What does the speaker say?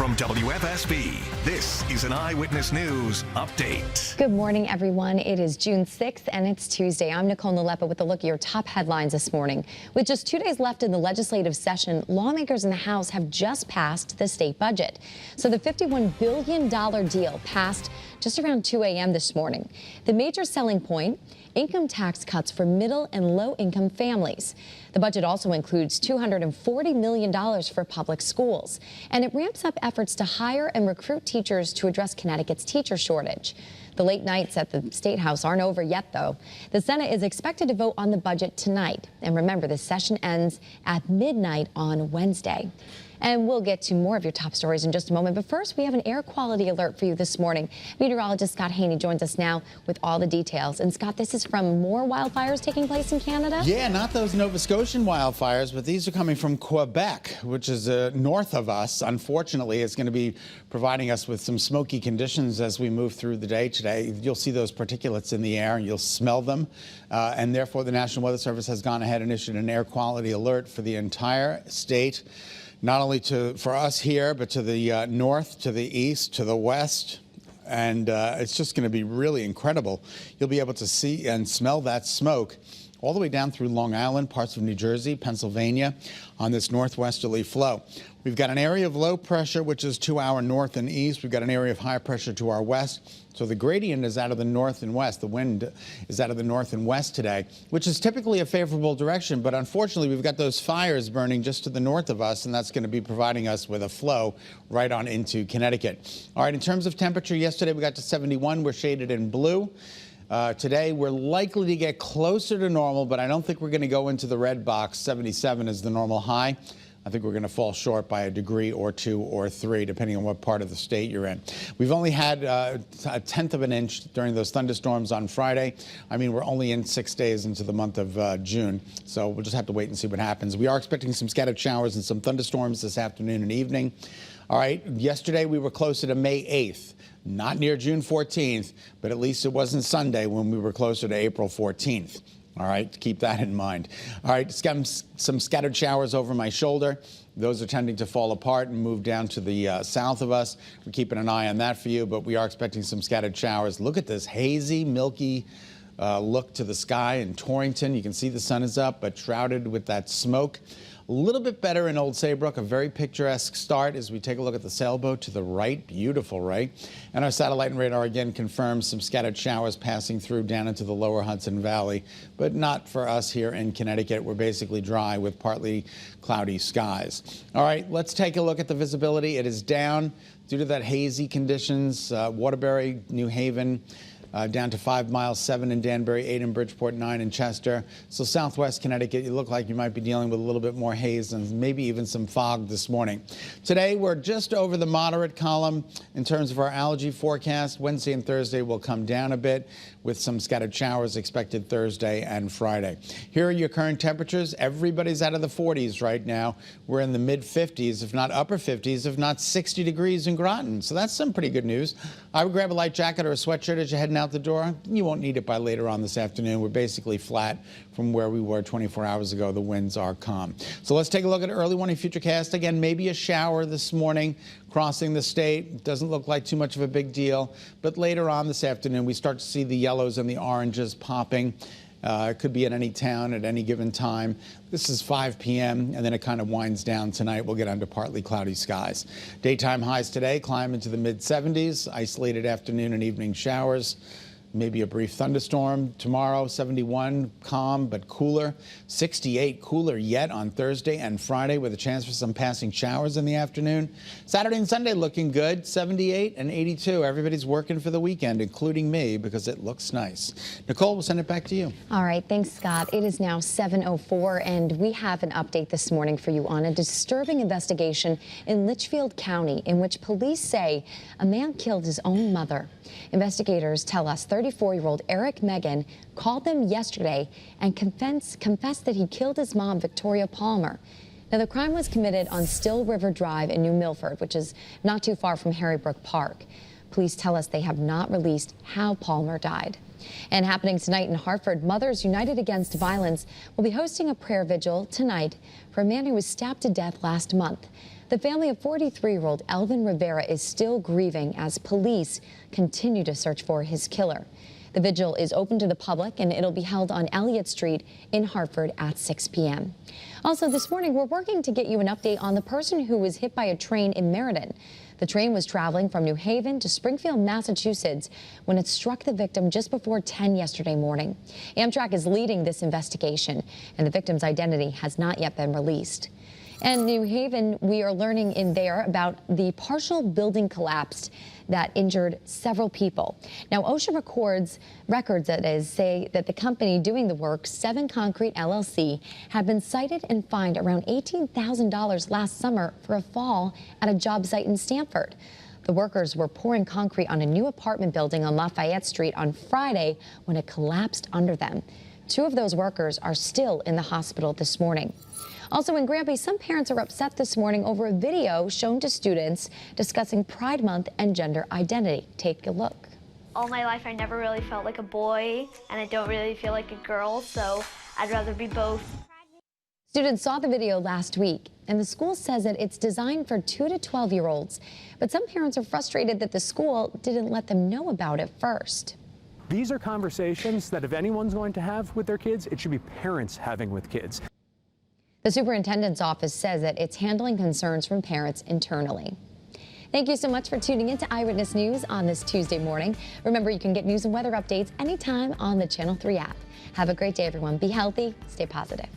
From WFSB, this is an Eyewitness News Update. Good morning, everyone. It is June 6th, and it's Tuesday. I'm Nicole Nalepa with a look at your top headlines this morning. With just 2 days left in the legislative session, lawmakers in the House have just passed the state budget. So the $51 billion deal passed just around 2 a.m. this morning. The major selling point, income tax cuts for middle and low-income families. The budget also includes $240 million for public schools, and it ramps up efforts to hire and recruit teachers to address Connecticut's teacher shortage. The late nights at the State House aren't over yet, though. The Senate is expected to vote on the budget tonight. And remember, the session ends at midnight on Wednesday. And we'll get to more of your top stories in just a moment. But first, we have an air quality alert for you this morning. Meteorologist Scot Haney joins us now with all the details. And Scott, this is from more wildfires taking place in Canada? Yeah, not those Nova Scotian wildfires, but these are coming from Quebec, which is north of us. Unfortunately, it's going to be providing us with some smoky conditions as we move through the day today. You'll see those particulates in the air and you'll smell them. And therefore, the National Weather Service has gone ahead and issued an air quality alert for the entire state. Not only for us here, but to the north, to the east, to the west. And it's just going to be really incredible. You'll be able to see and smell that smoke all the way down through Long Island, parts of New Jersey, Pennsylvania, on this northwesterly flow. We've got an area of low pressure, which is to our north and east. We've got an area of high pressure to our west. So the gradient is out of the north and west. The wind is out of the north and west today, which is typically a favorable direction. But unfortunately, we've got those fires burning just to the north of us, and that's going to be providing us with a flow right on into Connecticut. All right, in terms of temperature, yesterday we got to 71. We're shaded in blue. Today, we're likely to get closer to normal, but I don't think we're going to go into the red box. 77 is the normal high. I think we're going to fall short by a degree or 2 or 3, depending on what part of the state you're in. We've only had a 1/10 of an inch during those thunderstorms on Friday. I mean, we're only in 6 days into the month of June, so we'll just have to wait and see what happens. We are expecting some scattered showers and some thunderstorms this afternoon and evening. All right, yesterday we were closer to May 8th. Not near June 14th, but at least it wasn't Sunday when we were closer to April 14th. All right, keep that in mind. All right, some scattered showers over my shoulder. Those are tending to fall apart and move down to the south of us. We're keeping an eye on that for you, but we are expecting some scattered showers. Look at this hazy, milky look to the sky in Torrington. You can see the sun is up, but shrouded with that smoke. A little bit better in Old Saybrook, a very picturesque start as we take a look at the sailboat to the right. Beautiful, right? And our satellite and radar again confirms some scattered showers passing through down into the lower Hudson Valley, but not for us here in Connecticut. We're basically dry with partly cloudy skies. All right, let's take a look at the visibility. It is down due to that hazy conditions. Waterbury, New Haven, down to 5 miles, 7 in Danbury, 8 in Bridgeport, 9 in Chester. So southwest Connecticut, you look like you might be dealing with a little bit more haze and maybe even some fog this morning. Today, we're just over the moderate column in terms of our allergy forecast. Wednesday and Thursday will come down a bit with some scattered showers expected Thursday and Friday. Here are your current temperatures. Everybody's out of the 40s right now. We're in the mid-50s, if not upper 50s, if not 60 degrees in Groton. So that's some pretty good news. I would grab a light jacket or a sweatshirt as you're heading out the door. You won't need it by later on this afternoon. We're basically flat from where we were 24 hours ago. The winds are calm. So let's take a look at early morning futurecast. Again, maybe a shower this morning crossing the state. Doesn't look like too much of a big deal. But later on this afternoon, we start to see the yellows and the oranges popping. It could be at any town at any given time. This is 5 p.m. and then it kind of winds down tonight. We'll get under partly cloudy skies. Daytime highs today climb into the mid-70s. Isolated afternoon and evening showers. Maybe a brief thunderstorm. Tomorrow, 71, calm but cooler. 68, cooler yet on Thursday and Friday with a chance for some passing showers in the afternoon. Saturday and Sunday looking good, 78 and 82. Everybody's working for the weekend, including me, because it looks nice. Nicole, we'll send it back to you. All right, thanks, Scott. It is now 7:04, and we have an update this morning for you on a disturbing investigation in Litchfield County in which police say a man killed his own mother. Investigators tell us 34-year-old Eric Megan called them yesterday and confessed that he killed his mom, Victoria Palmer. Now, the crime was committed on Still River Drive in New Milford, which is not too far from Harrybrook Park. Police tell us they have not released how Palmer died. And happening tonight in Hartford, Mothers United Against Violence will be hosting a prayer vigil tonight for a man who was stabbed to death last month. The family of 43-year-old Elvin Rivera is still grieving as police continue to search for his killer. The vigil is open to the public, and it'll be held on Elliott Street in Hartford at 6 p.m. Also this morning, we're working to get you an update on the person who was hit by a train in Meriden. The train was traveling from New Haven to Springfield, Massachusetts, when it struck the victim just before 10 yesterday morning. Amtrak is leading this investigation, and the victim's identity has not yet been released. And New Haven, we are learning in there about the partial building collapse that injured several people. Now, OSHA records say that the company doing the work, 7 Concrete LLC, had been cited and fined around $18,000 last summer for a fall at a job site in Stamford. The workers were pouring concrete on a new apartment building on Lafayette Street on Friday when it collapsed under them. 2 of those workers are still in the hospital this morning. Also in Granby, some parents are upset this morning over a video shown to students discussing Pride Month and gender identity. Take a look. All my life, I never really felt like a boy, and I don't really feel like a girl, so I'd rather be both. Students saw the video last week, and the school says that it's designed for 2 to 12-year-olds. But some parents are frustrated that the school didn't let them know about it first. These are conversations that if anyone's going to have with their kids, it should be parents having with kids. The superintendent's office says that it's handling concerns from parents internally. Thank you so much for tuning in to Eyewitness News on this Tuesday morning. Remember, you can get news and weather updates anytime on the Channel 3 app. Have a great day, everyone. Be healthy, stay positive.